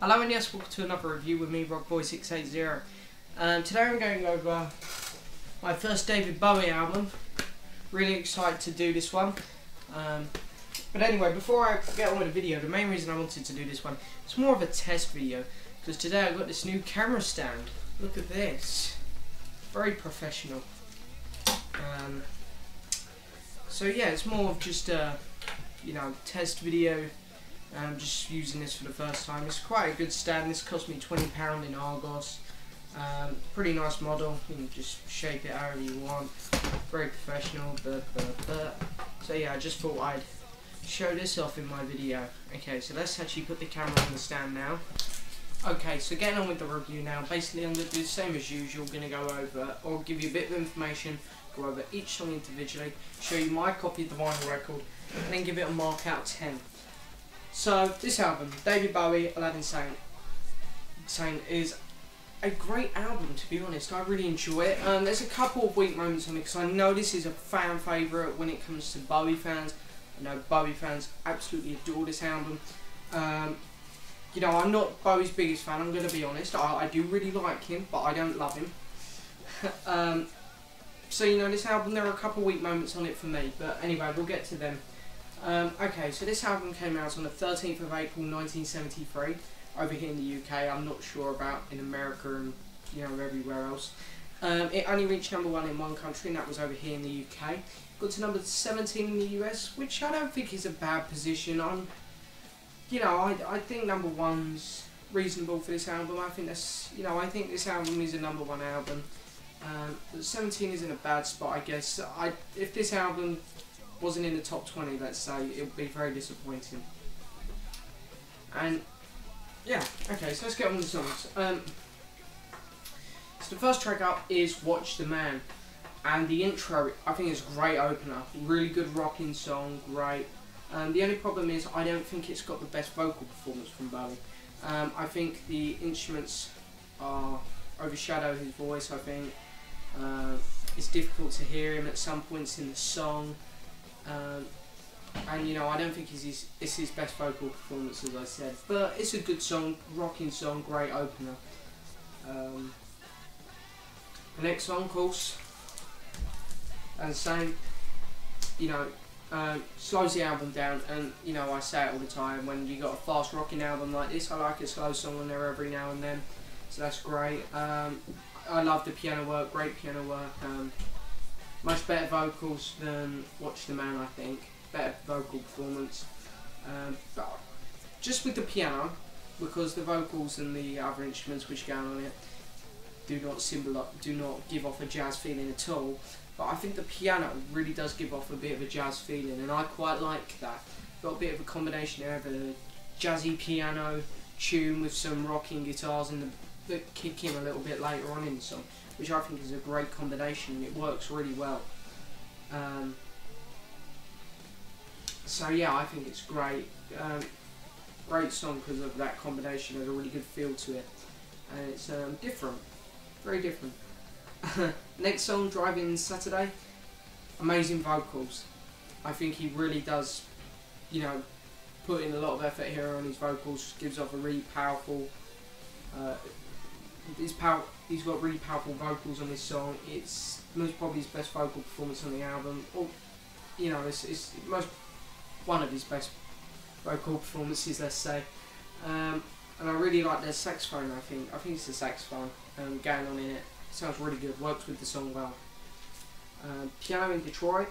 Hello and yes, welcome to another review with me, Rockboy680. Today I'm going over my first David Bowie album. Really excited to do this one. But anyway, before I get on with the video, the main reason I wanted to do this one, it's more of a test video. Because today I got this new camera stand. Look at this. Very professional. So yeah, it's more of just a, test video. I'm just using this for the first time. It's quite a good stand. This cost me £20 in Argos. Pretty nice model. You can just shape it however you want. Very professional. So yeah, I just thought I'd show this off in my video. Okay, so let's actually put the camera on the stand now. Okay, so getting on with the review now. Basically, I'm going to do the same as usual. Going to go over, or give you a bit of information, go over each song individually, show you my copy of the vinyl record, and then give it a mark out of 10. So, this album, David Bowie Aladdin Sane, is a great album, to be honest. I really enjoy it. There's a couple of weak moments on it, because I know this is a fan favourite when it comes to Bowie fans. I know Bowie fans absolutely adore this album. I'm not Bowie's biggest fan, I'm going to be honest. I do really like him, but I don't love him. So, this album, there are a couple of weak moments on it for me, but anyway, we'll get to them. Okay, so this album came out on the 13th of April 1973 over here in the UK. I'm not sure about in America and everywhere else. It only reached #1 in one country, and that was over here in the UK. Got to number 17 in the US, which I don't think is a bad position. I think #1's reasonable for this album. I think that's I think this album is a #1 album. But 17 isn't a bad spot, I guess. If this album wasn't in the top 20, let's say, it would be very disappointing. And yeah, okay, so let's get on with the songs. So the first track up is Watch the Man, and the intro I think is a great opener, really good rocking song, great. The only problem is I don't think it's got the best vocal performance from Bowie. I think the instruments overshadow his voice. I think it's difficult to hear him at some points in the song. And I don't think it's his best vocal performance, as I said, but it's a good song, rocking song, great opener. The next song, of course, and same, slows the album down, and I say it all the time, when you got a fast rocking album like this, I like a slow song on there every now and then, so that's great. I love the piano work, great piano work. Much better vocals than Watch the Man, I think. Better vocal performance. But just with the piano, because the vocals and the other instruments which go on it do not give off a jazz feeling at all. But I think the piano really does give off a bit of a jazz feeling, and I quite like that. Got a bit of a combination there of a jazzy piano tune with some rocking guitars that kick in a little bit later on in the song, which I think is a great combination, and it works really well. So yeah, I think it's great. Great song because of that combination. There's a really good feel to it, and it's different, very different. Next song, Driving Saturday. Amazing vocals. I think he really does, put in a lot of effort here on his vocals. Gives off a really powerful. He's got really powerful vocals on this song. It's most probably his best vocal performance on the album. Or, it's one of his best vocal performances, let's say. And I really like the saxophone. I think it's the saxophone going on in it. Sounds really good. Works with the song well. Piano in Detroit.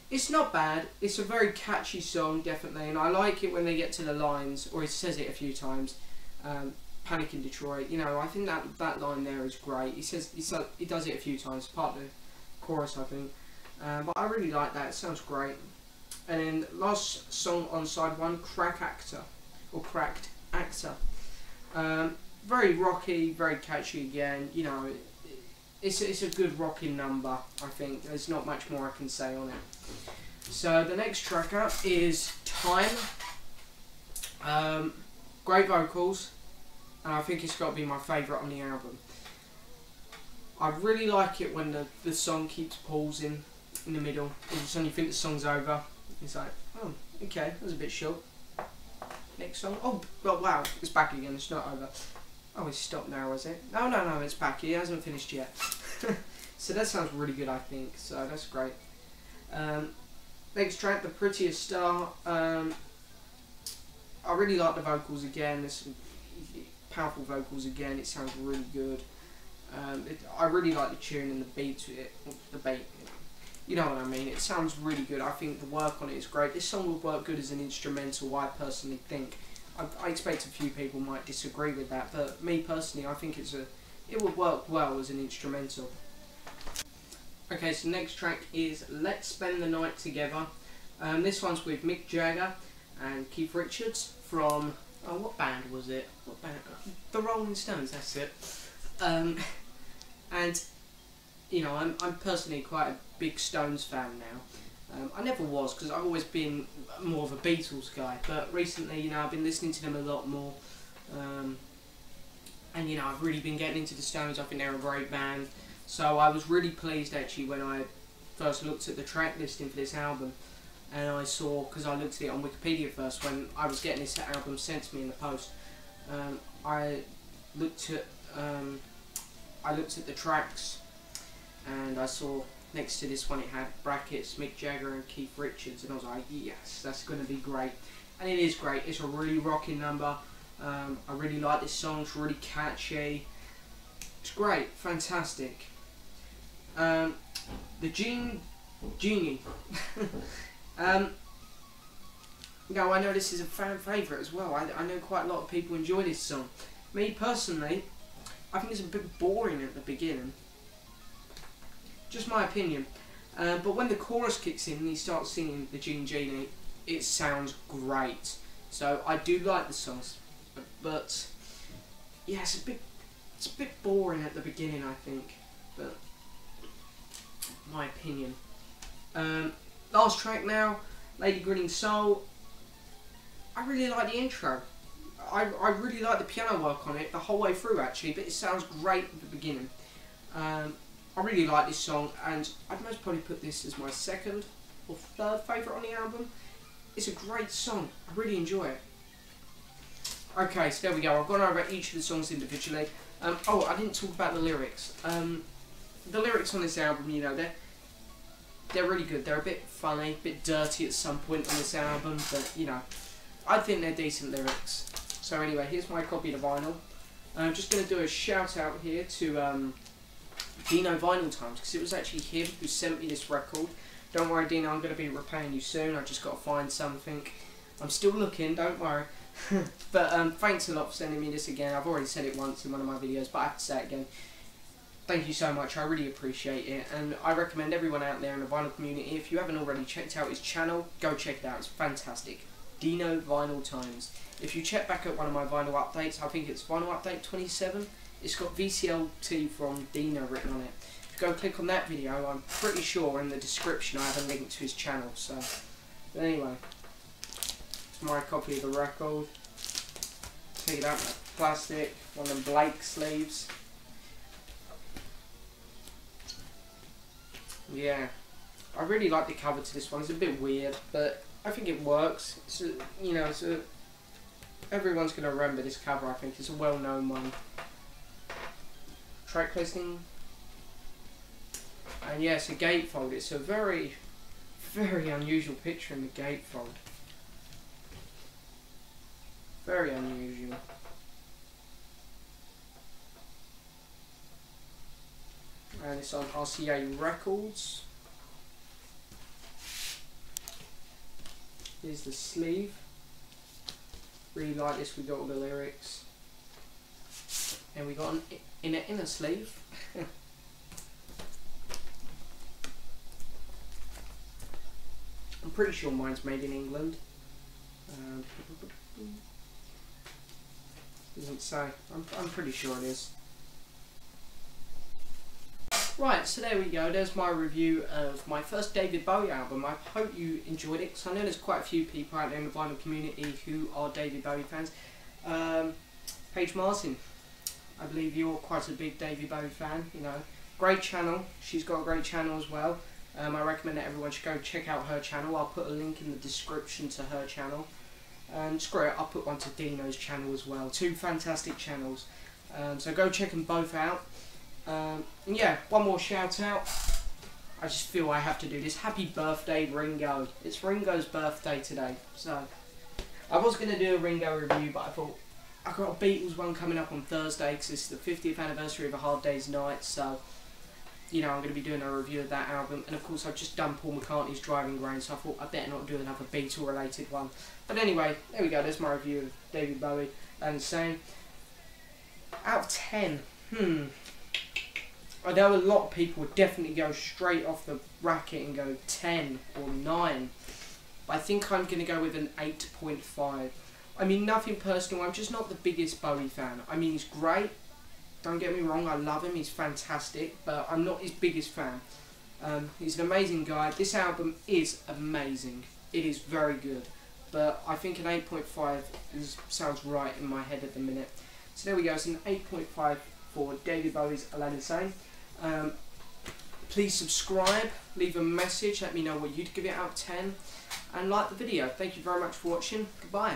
It's not bad. It's a very catchy song, definitely, and I like it when they get to the lines, or he says it a few times. Panic in Detroit, I think that line there is great. He does it a few times, part of the chorus, I think. But I really like that. It sounds great. And then last song on side 1, Cracked Actor. Very rocky, very catchy again. It's a good rocking number. I think there's not much more I can say on it. So the next track up is Time. Great vocals. And I think it's got to be my favourite on the album. I really like it when the song keeps pausing in the middle. All of a sudden you think the song's over. It's like, oh, okay, that was a bit short. next song. Oh, well, wow, it's back again. It's not over. Oh, it's stopped now, is it? No, it's back. It hasn't finished yet. So that sounds really good, I think. So that's great. Next track, The Prettiest Star. I really like the vocals again. There's some powerful vocals again. It sounds really good. I really like the tune and the beat to it. The beat, you know what I mean. It sounds really good. I think the work on it is great. This song would work good as an instrumental, I personally think. I expect a few people might disagree with that, but me personally, I think it would work well as an instrumental. Okay, so next track is Let's Spend the Night Together. This one's with Mick Jagger and Keith Richards from, oh, what band was it? What band? The Rolling Stones, that's it. And, you know, I'm personally quite a big Stones fan now. I never was, because I've always been more of a Beatles guy, but recently, you know, I've been listening to them a lot more. And, you know, I've really been getting into the Stones. I think they're a great band. So I was really pleased actually when I first looked at the track listing for this album, and I saw, because I looked at it on Wikipedia first when I was getting this album sent to me in the post. I looked at the tracks, and I saw next to this one it had brackets Mick Jagger and Keith Richards, and I was like, yes, that's going to be great. And it is great. It's a really rocking number. I really like this song. It's really catchy. It's great, fantastic. The Genie. Now I know this is a fan favourite as well. I know quite a lot of people enjoy this song. Me personally, I think it's a bit boring at the beginning. Just my opinion. But when the chorus kicks in and he starts singing the Genie, it sounds great. So I do like the songs, but yeah, it's a bit boring at the beginning, I think. But my opinion. Last track now, Lady Grinning Soul. I really like the intro. I really like the piano work on it the whole way through actually, but it sounds great at the beginning. I really like this song, and I'd most probably put this as my second or third favourite on the album. It's a great song. I really enjoy it. Okay, so there we go. I've gone over each of the songs individually. Oh, I didn't talk about the lyrics. The lyrics on this album, you know, they're really good. They're a bit funny, a bit dirty at some point on this album, but you know, I think they're decent lyrics. So anyway, here's my copy of the vinyl. I'm just going to do a shout out here to Dino Vinyl Times, because it was actually him who sent me this record. Don't worry, Dino, I'm going to be repaying you soon. I've just got to find something. I'm still looking, don't worry. But thanks a lot for sending me this again. I've already said it once in one of my videos, but I have to say it again. Thank you so much, I really appreciate it, and I recommend everyone out there in the vinyl community, if you haven't already checked out his channel, go check it out, it's fantastic. Dino Vinyl Times. If you check back at one of my vinyl updates, I think it's vinyl update 27, it's got VCLT from Dino written on it. If you go click on that video, I'm pretty sure in the description I have a link to his channel, so, but anyway, it's my copy of the record. Take it out, plastic, one of them Blake sleeves. Yeah, I really like the cover to this one. It's a bit weird, but I think it works. It's a, you know, everyone's going to remember this cover. I think it's a well-known one. Track listing, and yes, a gatefold. It's a very, very unusual picture in the gatefold. Very unusual. And it's on RCA Records. Here's the sleeve. Really like this, we got all the lyrics. And we got an inner sleeve. I'm pretty sure mine's made in England. Doesn't say. I'm pretty sure it is. Right, so there we go, there's my review of my first David Bowie album. I hope you enjoyed it, because I know there's quite a few people out there in the vinyl community who are David Bowie fans. Paige Martin, I believe you're quite a big David Bowie fan, you know. Great channel, she's got a great channel as well. I recommend that everyone should go check out her channel. I'll put a link in the description to her channel. Screw it, I'll put one to Dino's channel as well. Two fantastic channels. So go check them both out. And yeah, one more shout out. I just feel I have to do this. Happy birthday, Ringo. It's Ringo's birthday today. So I was going to do a Ringo review, but I thought I've got a Beatles one coming up on Thursday because it's the 50th anniversary of A Hard Day's Night. So, you know, I'm going to be doing a review of that album. And of course, I've just done Paul McCartney's Driving Rain, so I thought I'd better not do another Beatle related one. But anyway, there we go. There's my review of David Bowie and Sane. Out of 10. I know a lot of people would definitely go straight off the bracket and go 10 or 9. But I think I'm going to go with an 8.5. I mean, nothing personal. I'm just not the biggest Bowie fan. I mean, he's great. Don't get me wrong. I love him. He's fantastic. But I'm not his biggest fan. He's an amazing guy. This album is amazing. It is very good. But I think an 8.5 sounds right in my head at the minute. So there we go. It's an 8.5 for David Bowie's Aladdin Sane. Please subscribe, leave a message, let me know what you'd give it out of 10, and like the video. Thank you very much for watching. Goodbye.